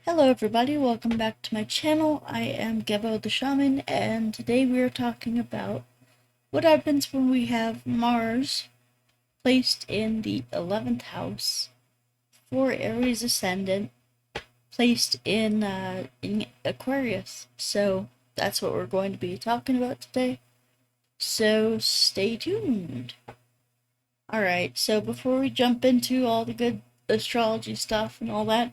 Hello everybody, welcome back to my channel. I am Gebo the Shaman, and today we are talking about what happens when we have Mars placed in the 11th house for Aries ascendant placed in Aquarius. So that's what we're going to be talking about today. So stay tuned. Alright, so before we jump into all the good astrology stuff and all that,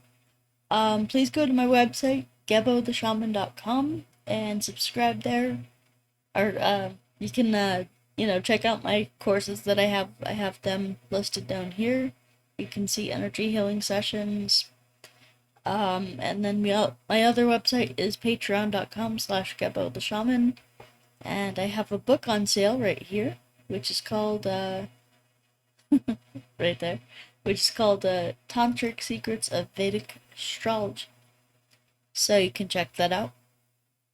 please go to my website, gebotheshaman.com, and subscribe there. Or you can check out my courses that I have. I have them listed down here. You can see energy healing sessions. And then my other website is patreon.com/gebotheshaman, and I have a book on sale right here, which is called right there, which is called Tantric Secrets of Vedic Astrology. So you can check that out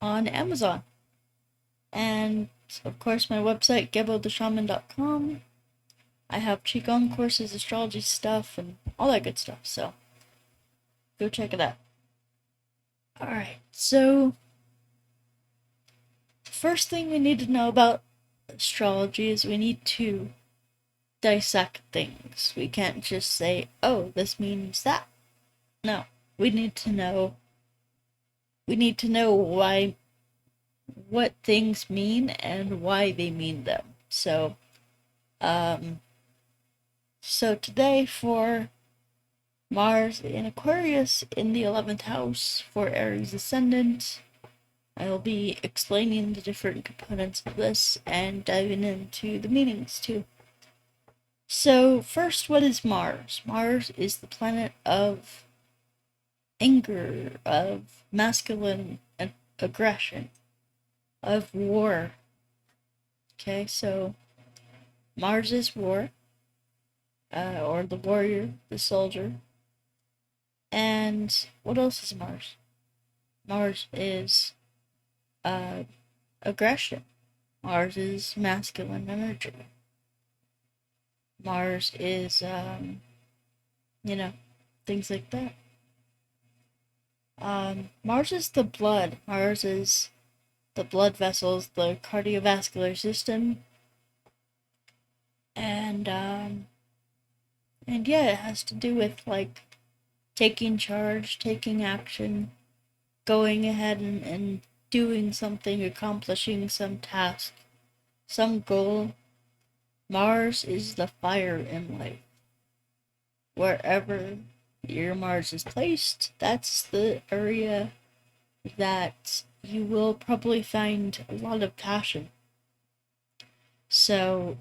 on Amazon. And of course, my website, gebotheshaman.com. I have Qigong courses, astrology stuff, and all that good stuff. So go check it out. Alright, so first thing we need to know about astrology is we need to dissect things. We can't just say, oh, this means that. No, we need to know why, what things mean and why they mean them. So today for Mars in Aquarius in the 11th house for Aries ascendant, I'll be explaining the different components of this and diving into the meanings too. So first, what is Mars? Mars is the planet of anger, of masculine aggression, of war. Okay, so Mars is war, or the warrior, the soldier. And what else is Mars? Mars is aggression. Mars is masculine energy. Mars is, things like that. Mars is the blood. Mars is the blood vessels, the cardiovascular system, and yeah, it has to do with like taking charge, taking action, going ahead and doing something, accomplishing some task, some goal. Mars is the fire in life. Wherever your Mars is placed, that's the area that you will probably find a lot of passion. So,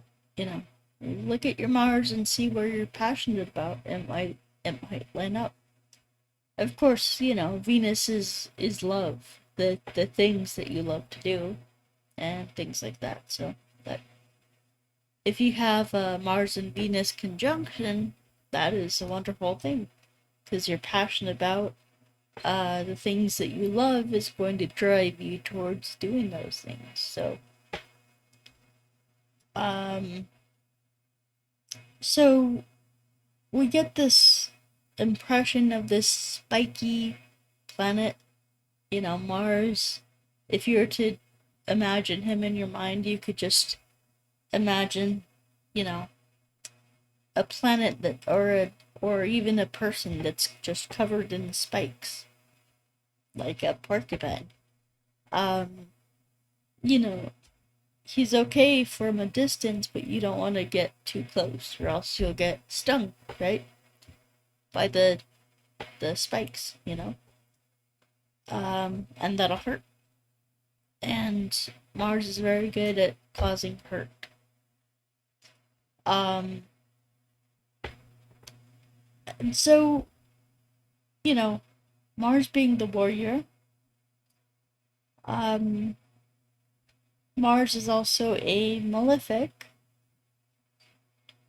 look at your Mars and see where you're passionate about. It might line up. Of course, Venus is love, the things that you love to do, and things like that. So that if you have a Mars and Venus conjunction, that is a wonderful thing, because you're passionate about the things that you love is going to drive you towards doing those things. So, so we get this impression of this spiky planet, Mars. If you were to imagine him in your mind, you could just imagine, a planet that, or even a person that's just covered in spikes, like a porcupine. Um, you know, he's okay from a distance, but you don't want to get too close, or else you'll get stung, right? By the spikes, and that'll hurt. And Mars is very good at causing hurt. And so, Mars being the warrior, Mars is also a malefic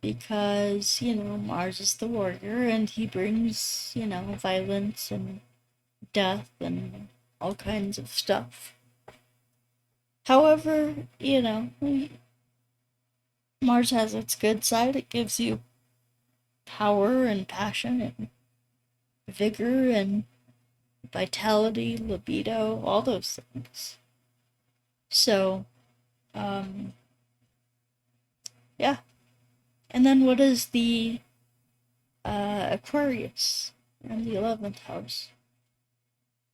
because, Mars is the warrior and he brings, violence and death and all kinds of stuff. However, Mars has its good side. It gives you power and passion and vigor and vitality, libido, all those things. So, yeah. And then what is the Aquarius in the 11th house?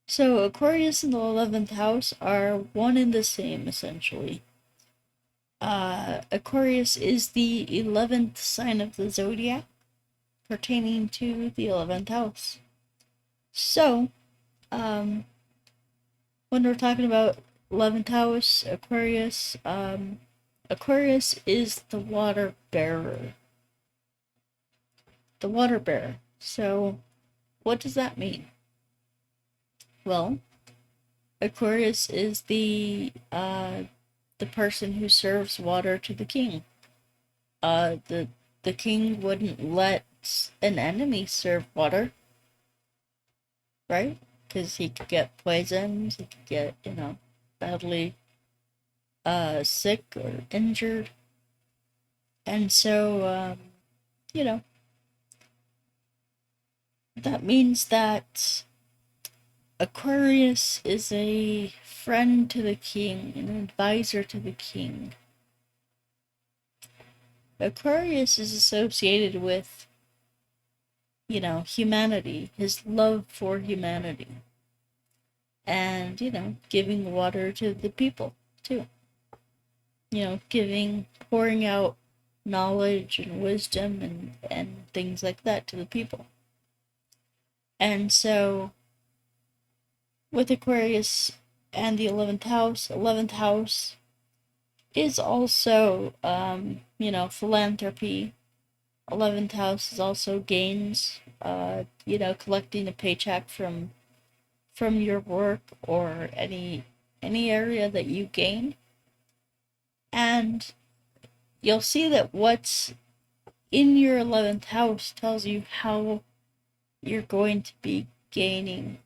So Aquarius and the 11th house are one and the same, essentially. Aquarius is the 11th sign of the zodiac, pertaining to the 11th house. So, when we're talking about 11th house, Aquarius, Aquarius is the water bearer. The water bearer. So, what does that mean? Well, Aquarius is the person who serves water to the king. The king wouldn't let an enemy serve water, right? Because he could get poisoned, he could get, badly sick or injured. And so, that means that Aquarius is a friend to the king, an advisor to the king. Aquarius is associated with, humanity, his love for humanity. And, giving water to the people, too. Pouring out knowledge and wisdom and things like that to the people. And so, with Aquarius and the 11th house is also, philanthropy. 11th house is also gains, collecting a paycheck from your work or any area that you gain. And you'll see that what's in your 11th house tells you how you're going to be gaining.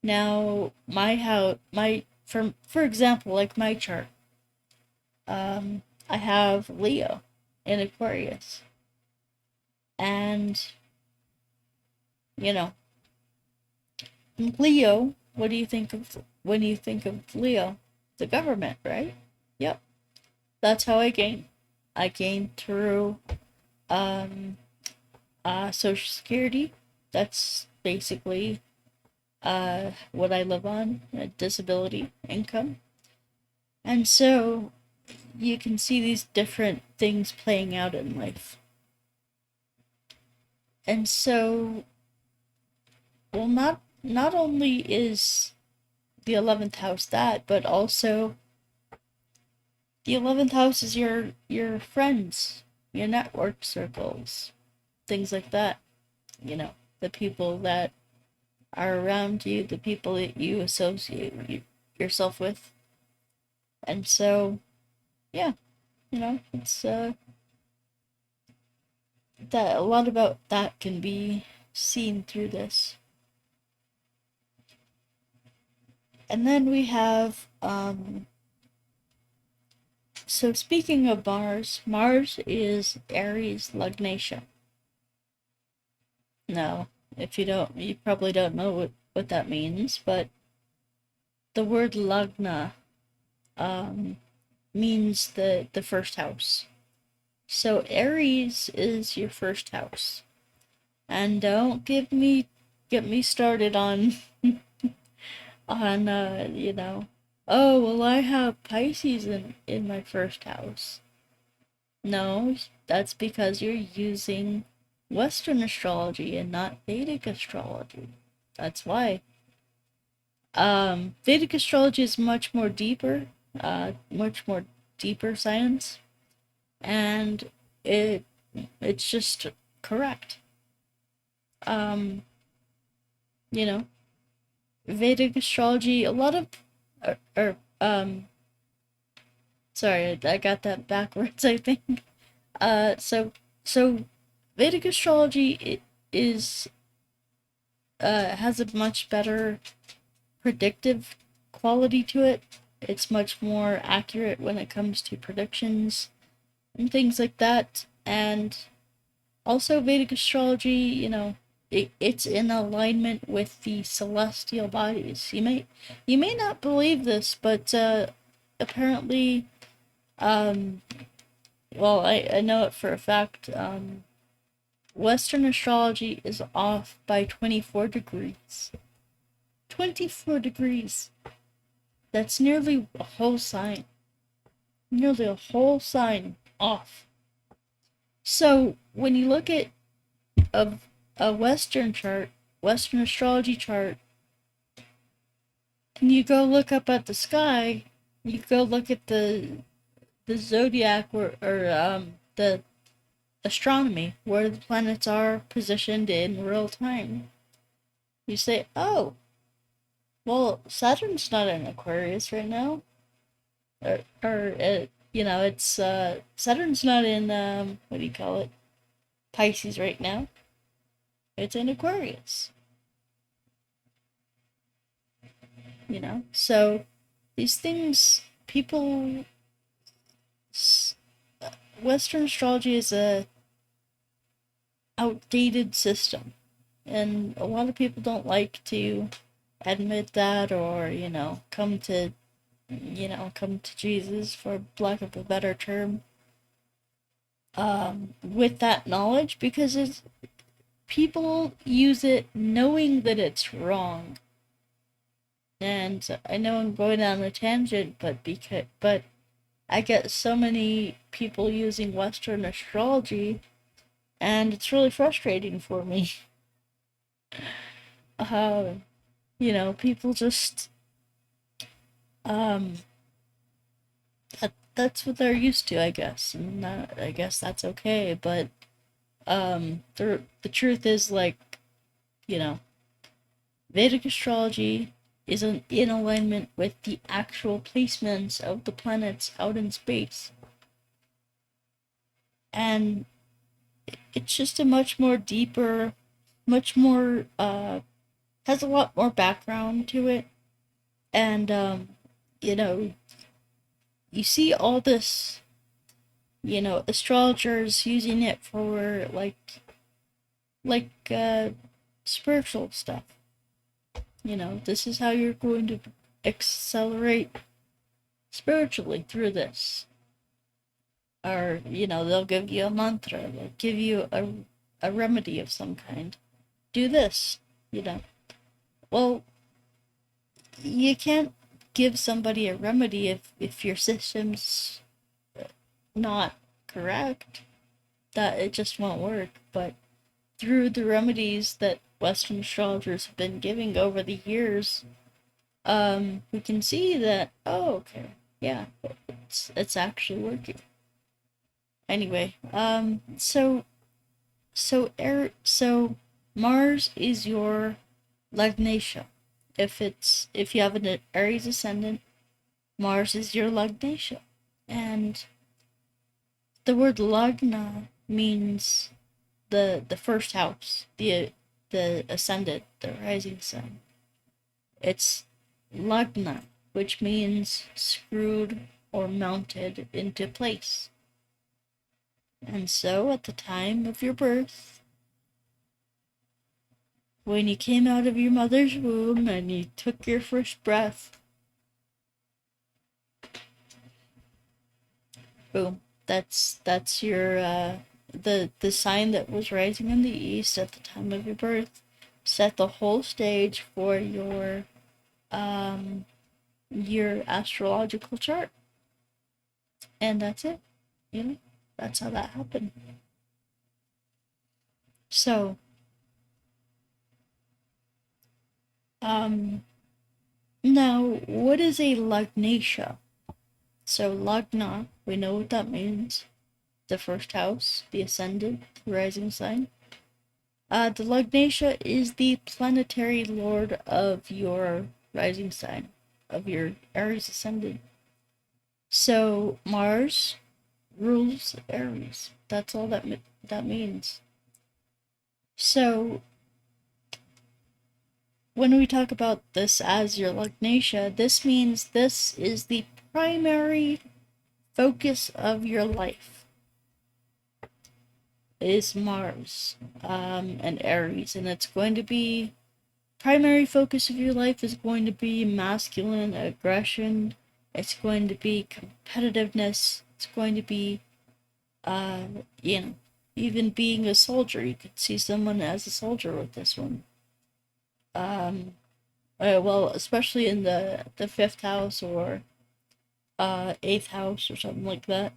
Now, for example, like my chart, I have Leo in Aquarius. And, Leo, what do you think of when you think of Leo? The government, right? Yep. That's how I gain. I gain through Social Security. That's basically what I live on, disability income. And so you can see these different things playing out in life. And so, well, not only is the 11th house that, but also the 11th house is your friends, your network circles, things like that. The people that are around you, the people that you associate yourself with. And so, yeah, it's that a lot about that can be seen through this. And then we have so speaking of Mars is Aries Lagnesha. Now, if you probably don't know what that means, but the word Lagna means the first house. So Aries is your first house. And don't get me started on oh, well, I have Pisces in my first house. No, that's because you're using Western astrology and not Vedic astrology. That's why. Vedic astrology is much more deeper science, and it's just correct. Vedic astrology, a lot of, sorry, I got that backwards, I think. So Vedic astrology is, has a much better predictive quality to it. It's much more accurate when it comes to predictions and things like that. And also Vedic astrology, it's in alignment with the celestial bodies. You may not believe this, but apparently, well, I know it for a fact. Western astrology is off by 24 degrees. 24 degrees. That's nearly a whole sign. Nearly a whole sign off. So when you look at a Western chart, Western astrology chart, and you go look up at the sky, you go look at the zodiac or the astronomy, where the planets are positioned in real time. You say, oh, well, Saturn's not in Aquarius right now. It's, Saturn's not in, what do you call it? Pisces right now. It's in Aquarius. So these things, Western astrology is a outdated system, and a lot of people don't like to admit that, or come to Jesus, for lack of a better term, with that knowledge, because people use it knowing that it's wrong. And I know I'm going on a tangent, but I get so many people using Western astrology, and it's really frustrating for me. People just that's what they're used to, I guess, and I guess that's okay. But the truth is, like, Vedic astrology is in alignment with the actual placements of the planets out in space, and it's just a much more deeper, much more has a lot more background to it, and you see all this, astrologers using it for like spiritual stuff. This is how you're going to accelerate spiritually through this. Or, they'll give you a mantra, they'll give you a remedy of some kind. Do this, Well, you can't give somebody a remedy if your system's not correct. That it just won't work. But through the remedies that Western astrologers have been giving over the years, we can see that, oh, okay, yeah, it's actually working. Anyway, so Mars is your Lagnesha. If you have an Aries ascendant, Mars is your Lagnesha. And the word Lagna means the first house, the ascendant, the rising sun. It's Lagna, which means screwed or mounted into place. And so, at the time of your birth, when you came out of your mother's womb and you took your first breath, boom, that's your the sign that was rising in the east at the time of your birth set the whole stage for your astrological chart. And that's it. That's how that happened. So now, what is a Lagnesha? So Lagna, we know what that means. The first house, the ascendant, the rising sign. The Lagnesha is the planetary lord of your rising sign, of your Aries ascendant. So Mars rules Aries. That's all that means. So when we talk about this as your Lagnesha, this means this is the primary focus of your life. is Mars, and Aries, and it's going to be primary focus of your life is going to be masculine aggression. It's going to be competitiveness. It's going to be, uh, you know, even being a soldier. You could see someone as a soldier with this one. Well, especially in the fifth house or eighth house or something like that.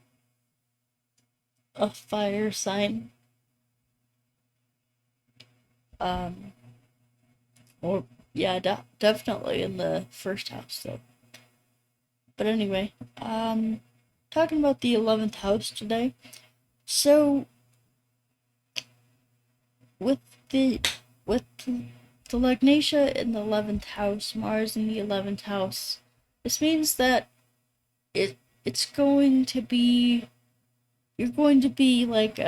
A fire sign. Um, or yeah, definitely in the first house though. But anyway, talking about the 11th house today. So with the with the Lagnesha in the 11th house, Mars in the 11th house, this means that it's going to be, you're going to be like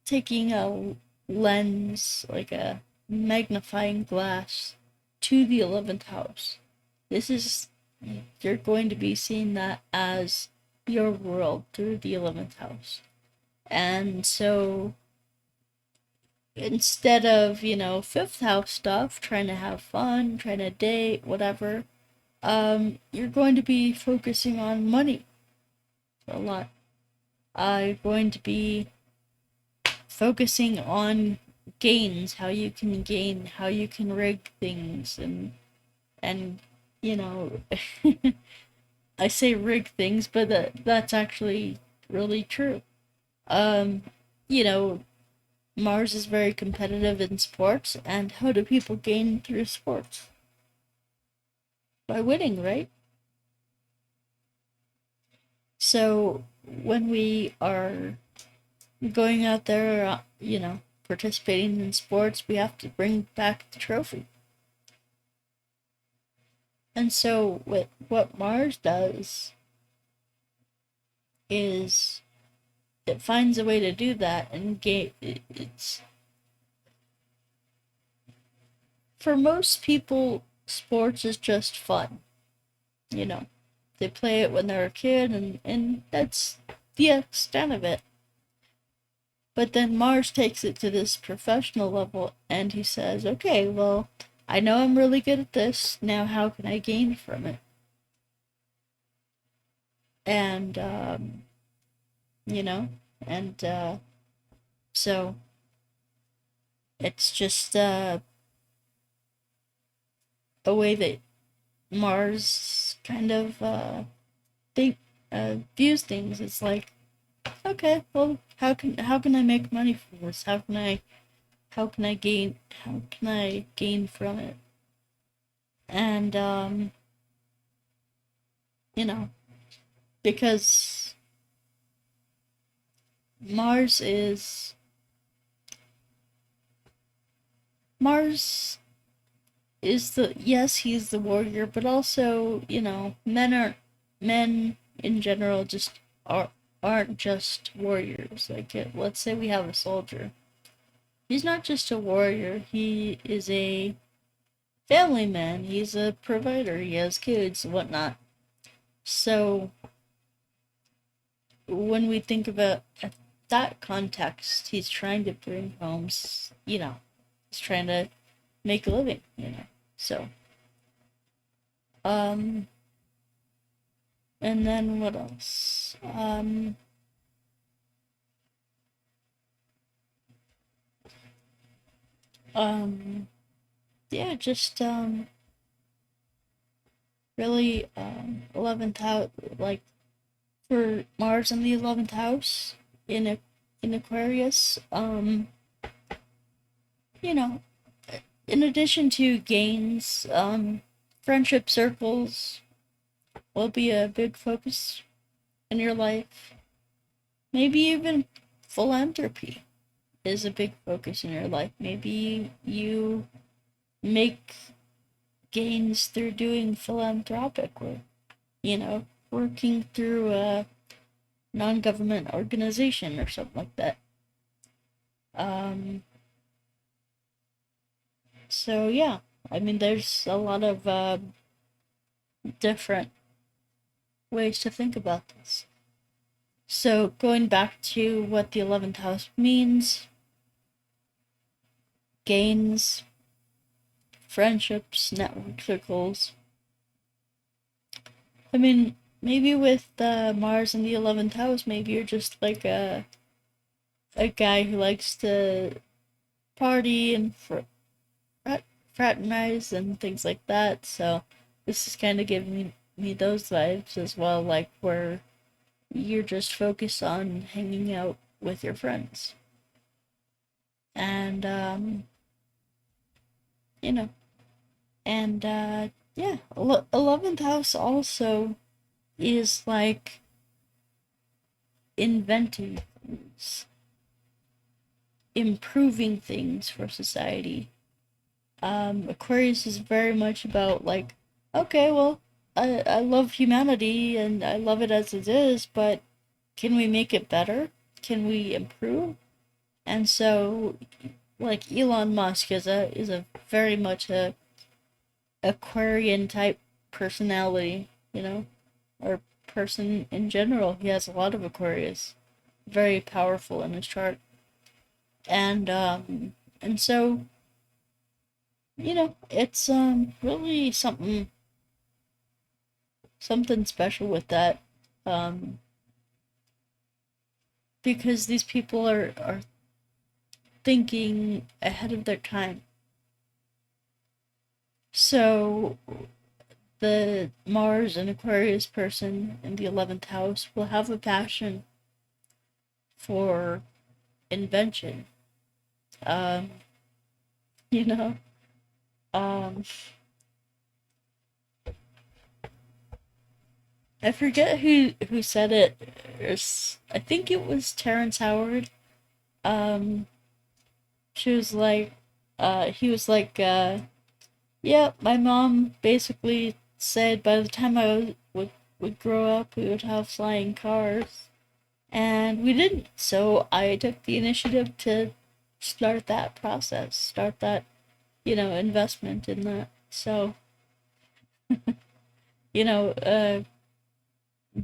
taking a lens, like a magnifying glass to the 11th house. This is, you're going to be seeing that as your world through the 11th house. And so instead of, fifth house stuff, trying to have fun, trying to date, whatever, you're going to be focusing on money a lot. You're going to be focusing on gains, how you can gain, how you can rig things, and you know, I say rig things, but that's actually really true. Um, you know, Mars is very competitive in sports, and how do people gain through sports? By winning, right? So when we are going out there, participating in sports, we have to bring back the trophy. And so what Mars does is it finds a way to do that, and it's, for most people, sports is just fun. You know, they play it when they're a kid, and that's the extent of it. But then Mars takes it to this professional level, and he says, okay, well, I know I'm really good at this. Now, how can I gain from it? And, you know, and so it's just a way that Mars kind of think views things. It's like, okay, well, how can I make money from this? How can I gain from it? And you know, because Mars is Mars is the, yes, he's the warrior, but also, men in general just aren't just warriors. Like, let's say we have a soldier. He's not just a warrior, he is a family man, he's a provider, he has kids, whatnot. So when we think about that context, he's trying to bring home, he's trying to make a living. So, um, and then what else? Yeah, just, really, 11th house, like, for Mars in the 11th house in Aquarius, you know, in addition to gains, friendship circles will be a big focus in your life. Maybe even philanthropy is a big focus in your life. Maybe you make gains through doing philanthropic work, working through a non-government organization or something like that. Um, so yeah, I mean, there's a lot of different ways to think about this. So going back to what the 11th house means: gains, friendships, network circles. I mean, maybe with Mars in the 11th house, maybe you're just like a guy who likes to party and fraternize and things like that. So this is kind of giving me those vibes as well, like where you're just focused on hanging out with your friends. And you know, and yeah, 11th house also is like inventing things, improving things for society. Aquarius is very much about like, okay, well, I love humanity and I love it as it is, but can we make it better? Can we improve? And so, like Elon Musk is a very much a Aquarian type personality, or person in general. He has a lot of Aquarius, very powerful in his chart, and so it's really something special with that, um, because these people are thinking ahead of their time. So the Mars and Aquarius person in the 11th house will have a passion for invention. Um, you know, um, I forget who said it. I think it was Terrence Howard. Um, she was like, he was like, yeah, my mom basically said by the time would grow up, we would have flying cars. And we didn't. So I took the initiative to start that process, start that, investment in that. So, you know, uh,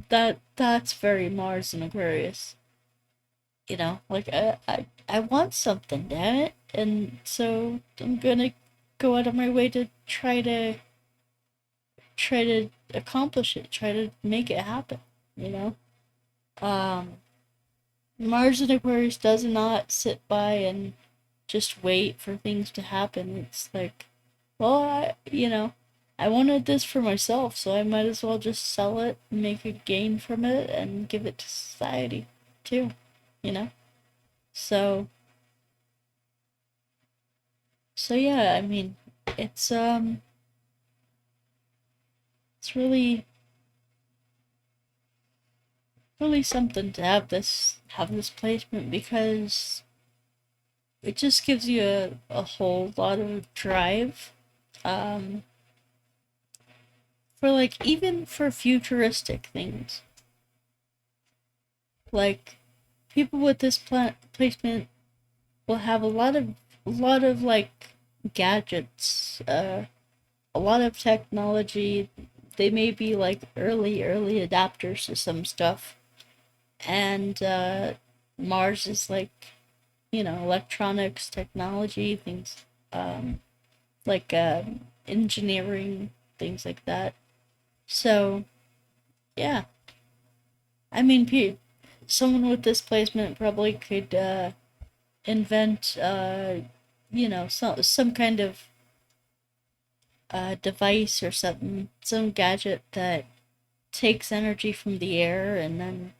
that's very Mars and Aquarius. Like I want something, damn it. And so I'm gonna go out of my way to try to accomplish it, try to make it happen, you know? Um, Mars and Aquarius does not sit by and just wait for things to happen. It's like, well, I wanted this for myself, so I might as well just sell it and make a gain from it and give it to society too, you know? So, so yeah, I mean, it's it's really something to have this placement, because it just gives you a whole lot of drive, um for like even for futuristic things. Like people with this placement will have a lot of like gadgets, a lot of technology. They may be like early adapters to some stuff, and Mars is like, electronics, technology, things, um, like engineering, things like that. So yeah, I mean, someone with this placement probably could invent, some kind of device or something, some gadget that takes energy from the air and then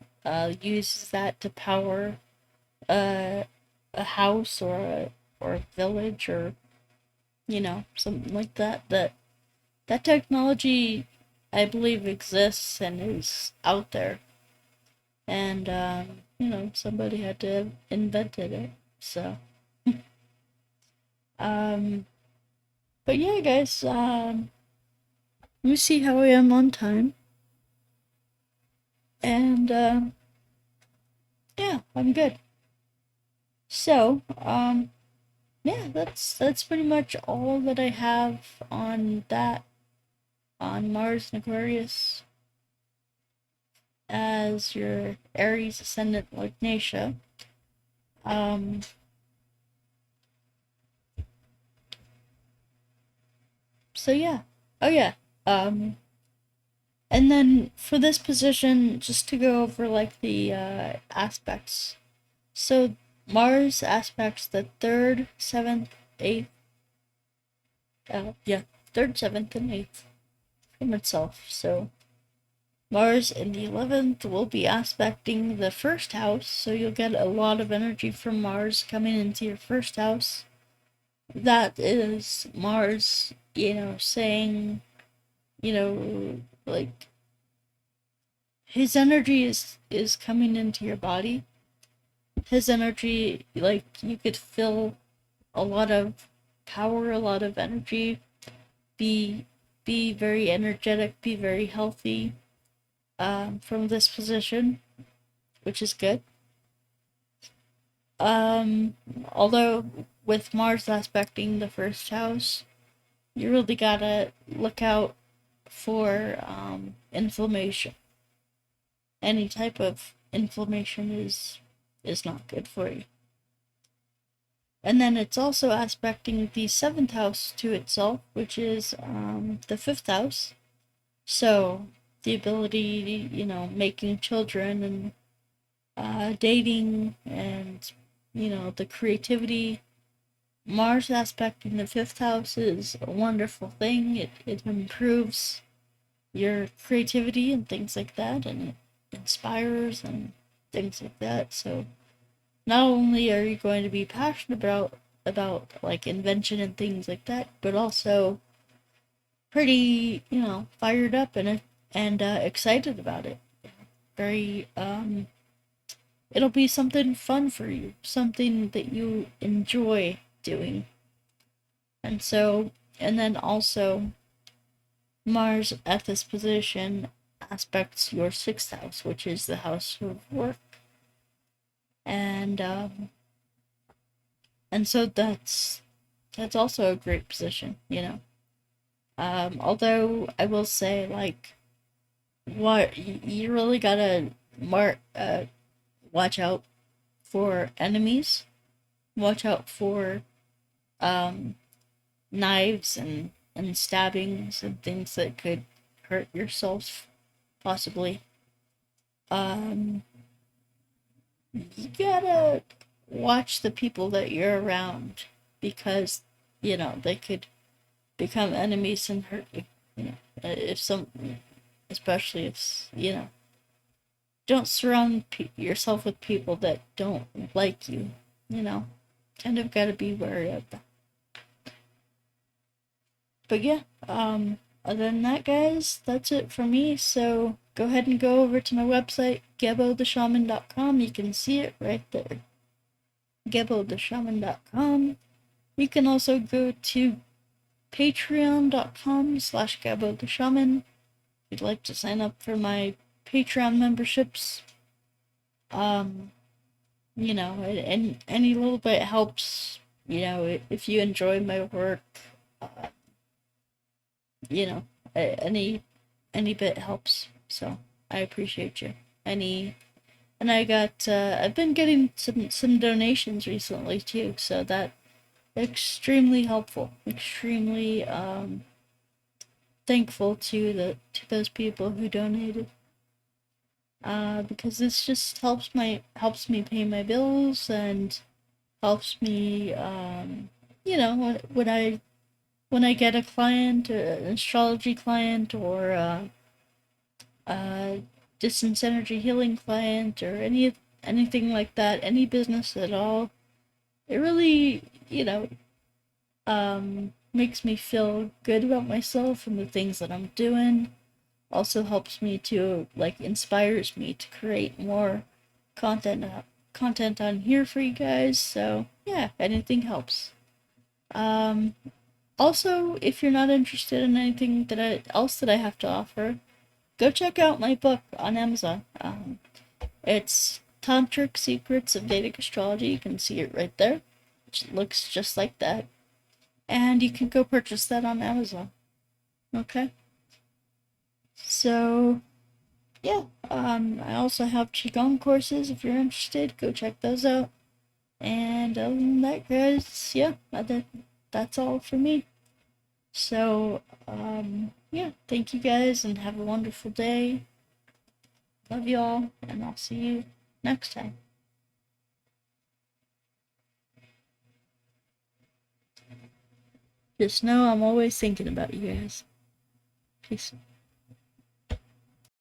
uses that to power uh, a house or a village, or something like that. That technology, I believe, exists and is out there, and somebody had to have invented it. So, um, but yeah, guys, let me see how I am on time, and yeah, I'm good. So, yeah, that's pretty much all that I have on that, on Mars and Aquarius. as your Aries ascendant Lagnesha. So yeah. Oh yeah. And then for this position, just to go over like the aspects. So Mars aspects the third, seventh, eighth. Yeah, third, seventh, and eighth from itself. So Mars in the 11th will be aspecting the first house, so you'll get a lot of energy from Mars coming into your first house. That is Mars, saying, like his energy is coming into your body. His energy, like you could feel a lot of power, a lot of energy, be be very energetic, be very healthy from this position, which is good. Although with Mars aspecting the first house, you really gotta look out for inflammation. Any type of inflammation is not good for you. And then it's also aspecting the seventh house to itself, which is the fifth house. So the ability, making children and dating and, the creativity. Mars aspect in the fifth house is a wonderful thing. It improves your creativity and things like that, and it inspires and things like that. So not only are you going to be passionate about like invention and things like that, but also pretty, fired up and excited about it. Very it'll be something fun for you, something that you enjoy doing. And so, and then also, Mars at this position aspects your sixth house, which is the house of work. And so that's also a great position, Although I will say, like, what you really gotta watch out for enemies, watch out for um, knives and stabbings and things that could hurt yourself, possibly. Um, you gotta watch the people that you're around because, they could become enemies and hurt you. If some, especially if, don't surround yourself with people that don't like you, kind of gotta be wary of that. But yeah, other than that, guys, that's it for me. So go ahead and go over to my website, gebotheshaman.com. You can see it right there. gebotheshaman.com. You can also go to patreon.com/gebotheshaman if you'd like to sign up for my Patreon memberships. And any little bit helps. If you enjoy my work, you know, any bit helps. So I appreciate you. And I got I've been getting some donations recently too, so that extremely helpful. Extremely thankful to those people who donated. Because this just helps me pay my bills and helps me when I get a client, an astrology client, or a distance energy healing client, or anything like that, any business at all, it really, makes me feel good about myself and the things that I'm doing. Also helps me to, like, inspires me to create more content content on here for you guys. So yeah, anything helps. Um, Also, if you're not interested in anything else that I have to offer, go check out my book on Amazon. It's Tantric Secrets of Vedic Astrology. You can see it right there. It looks just like that. And you can go purchase that on Amazon. Okay? So, yeah, I also have Qigong courses. If you're interested, go check those out. And other than that, guys, yeah, that's all for me. So, yeah, thank you guys and have a wonderful day. Love y'all, and I'll see you next time. Just know I'm always thinking about you guys. Peace.